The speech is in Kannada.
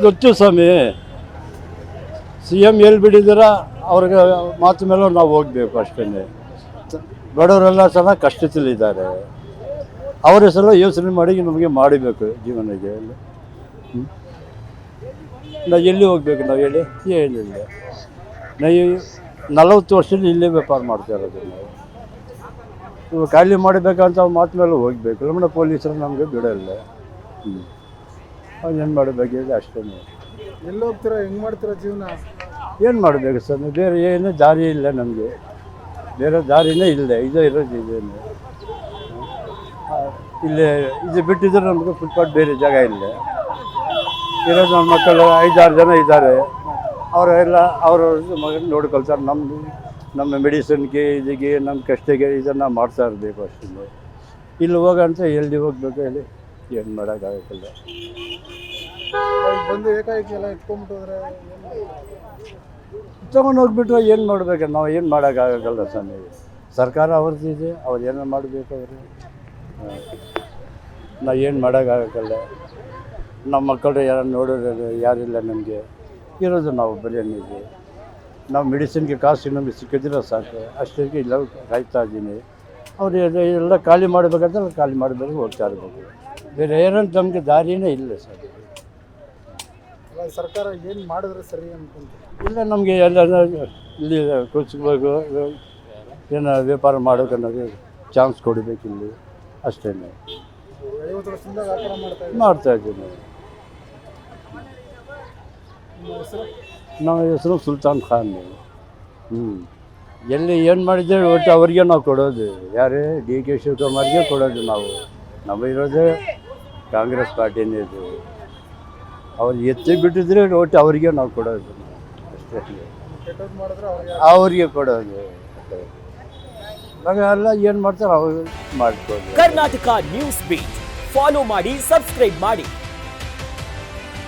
ಗೊತ್ತು ಸ್ವಾಮಿ, ಸಿ ಎಮ್ ಎಲ್ಲಿ ಬಿಟ್ಟಿದ್ದೀರ ಅವ್ರಿಗೆ ಮಾತು ಮೇಲೆ ನಾವು ಹೋಗಬೇಕು ಅಷ್ಟೇ. ಬಡವರೆಲ್ಲ ಚೆನ್ನಾಗಿ ಕಷ್ಟದಲ್ಲಿದ್ದಾರೆ, ಅವ್ರ ಹೆಸರು ಯೋಚನೆ ಮಾಡಿ ನಮಗೆ ಮಾಡಬೇಕು ಜೀವನಕ್ಕೆ. ನಾವು ಎಲ್ಲಿ ಹೋಗ್ಬೇಕು ನಾವು ಹೇಳಿ? ಏನಿಲ್ಲ, ನಾವು 40 ವರ್ಷದಿಂದ ಇಲ್ಲೇ ವ್ಯಾಪಾರ ಮಾಡ್ತಾ ಇರೋದು. ನಾವು ಇವಾಗ ಖಾಲಿ ಮಾಡಬೇಕಂತ ಮಾತು ಮೇಲೆ ಹೋಗಬೇಕು. ನಮ್ಮನ್ನ ಪೊಲೀಸರು ನಮಗೆ ಬಿಡಲ್ಲ. ಅವ್ನು ಏನು ಮಾಡಬೇಕು ಹೇಳಿ ಅಷ್ಟೇ. ಎಲ್ಲಿ ಹೋಗ್ತೀರಾ, ಹೆಂಗೆ ಮಾಡ್ತೀರಾ ಜೀವನ? ಏನು ಮಾಡಬೇಕು ಸರ್, ಬೇರೆ ಏನು ದಾರಿ ಇಲ್ಲ ನಮಗೆ, ಬೇರೆ ದಾರಿನೇ ಇಲ್ಲ. ಇದೇ ಇರೋದು ಇದೇನು ಇಲ್ಲೇ ಇದು ಬಿಟ್ಟಿದ್ರೆ ನಮಗೆ ಫುಟ್ಪಾತ್ ಬೇರೆ ಜಾಗ ಇಲ್ಲ. ಇರೋದು ನನ್ನ ಮಕ್ಕಳು 5-6 ಜನ ಇದ್ದಾರೆ, ಅವರೆಲ್ಲ ಅವ್ರವ್ರ ಮಗನ ನೋಡ್ಕೊಳ್ತಾರೆ. ನಮ್ಮ ಮೆಡಿಸಿನ್ಗೆ ಇದಕ್ಕೆ ನಮ್ಮ ಕಷ್ಟಕ್ಕೆ ಇದನ್ನು ಮಾಡ್ತಾ ಇರಬೇಕು ಅಷ್ಟೇ. ಇಲ್ಲಿ ಹೋಗಂತ ಎಲ್ಲಿ ಹೋಗ್ಬೇಕು ಹೇಳಿ? ಏನು ಮಾಡೋಕ್ಕಾಗಲ್ಲ. ಬಂದು ಏಕಾಏಕಿ ಎಲ್ಲ ಇಟ್ಕೊಂಡ್ಬಿಟ್ಟೋದ್ರೆ ತೊಗೊಂಡು ಹೋಗ್ಬಿಟ್ರೆ ಏನು ಮಾಡಬೇಕು? ನಾವು ಏನು ಮಾಡೋಕ್ಕಾಗಲ್ಲ ಸ್ವಾಮಿ. ಸರ್ಕಾರ ಅವ್ರದ್ದಿದೆ, ಅವ್ರು ಏನೋ ಮಾಡಬೇಕು. ಅವರು ನಾವು ಏನು ಮಾಡೋಕ್ಕಾಗಲ್ಲ. ನಮ್ಮ ಮಕ್ಕಳು ಯಾರು ನೋಡೋದು ಯಾರಿಲ್ಲ ನಮಗೆ, ಇರೋದು ನಾವು ಬರೀನಿದೆ. ನಾವು ಮೆಡಿಸಿನ್ಗೆ ಕಾಸು ನಮಗೆ ಸಿಕ್ಕಿದ್ರೆ ಸಾಕು, ಅಷ್ಟಕ್ಕೆ ಇಲ್ಲ ಕಾಯ್ತಾ ಇದ್ದೀನಿ. ಅವ್ರು ಎಲ್ಲ ಖಾಲಿ ಮಾಡಬೇಕಂತ ಖಾಲಿ ಮಾಡಬೇಕು, ಹೋಗ್ತಾ ಇರಬೇಕು. ಬೇರೆ ಏನಂತ ನಮಗೆ ದಾರಿನೇ ಇಲ್ಲ ಸರ್. ಸರ್ಕಾರ ಏನು ಮಾಡಿದ್ರೆ ಸರಿ ಅನ್ಕೊಂತ? ಇಲ್ಲ, ನಮಗೆ ಎಲ್ಲ ಇಲ್ಲಿ ಕೂರಿಸ್ಬೇಕು, ಏನೋ ವ್ಯಾಪಾರ ಮಾಡೋಕೆ ಅನ್ನೋದು ಚಾನ್ಸ್ ಕೊಡಬೇಕು ಇಲ್ಲಿ ಅಷ್ಟೇ. 50 ವರ್ಷದಿಂದ ವ್ಯಾಪಾರ ಮಾಡ್ತಾಯಿದ್ದೀವಿ. ನಮ್ಮ ಹೆಸರು ಸುಲ್ತಾನ್ ಖಾನ್. ಎಲ್ಲಿ ಏನು ಮಾಡಿದ್ದೇವೆ ಒಟ್ಟು ಅವ್ರಿಗೆ ನಾವು ಕೊಡೋದು. ಯಾರೇ DK ಶಿವಕುಮಾರ್ಗೆ ಕೊಡೋದು ನಾವು. ನಮ್ಮ ಇರೋದೇ ಕಾಂಗ್ರೆಸ್ ಪಾರ್ಟಿನೇ ಇದು. ಅವ್ರು ಎತ್ತಿ ಬಿಟ್ಟಿದ್ರೆ ಒಟ್ಟು ಅವರಿಗೆ ನಾವು ಕೊಡೋದು ಅಷ್ಟೇ. ಅವ್ರಿಗೆ ಕೊಡೋದು. ಎಲ್ಲ ಏನು ಮಾಡ್ತಾರೆ ಅವ್ರು ಮಾಡ್ಕೊಳ್ಳೋದು. ಕರ್ನಾಟಕ ನ್ಯೂಸ್ ಬೀಟ್ ಫಾಲೋ ಮಾಡಿ, ಸಬ್ಸ್ಕ್ರೈಬ್ ಮಾಡಿ.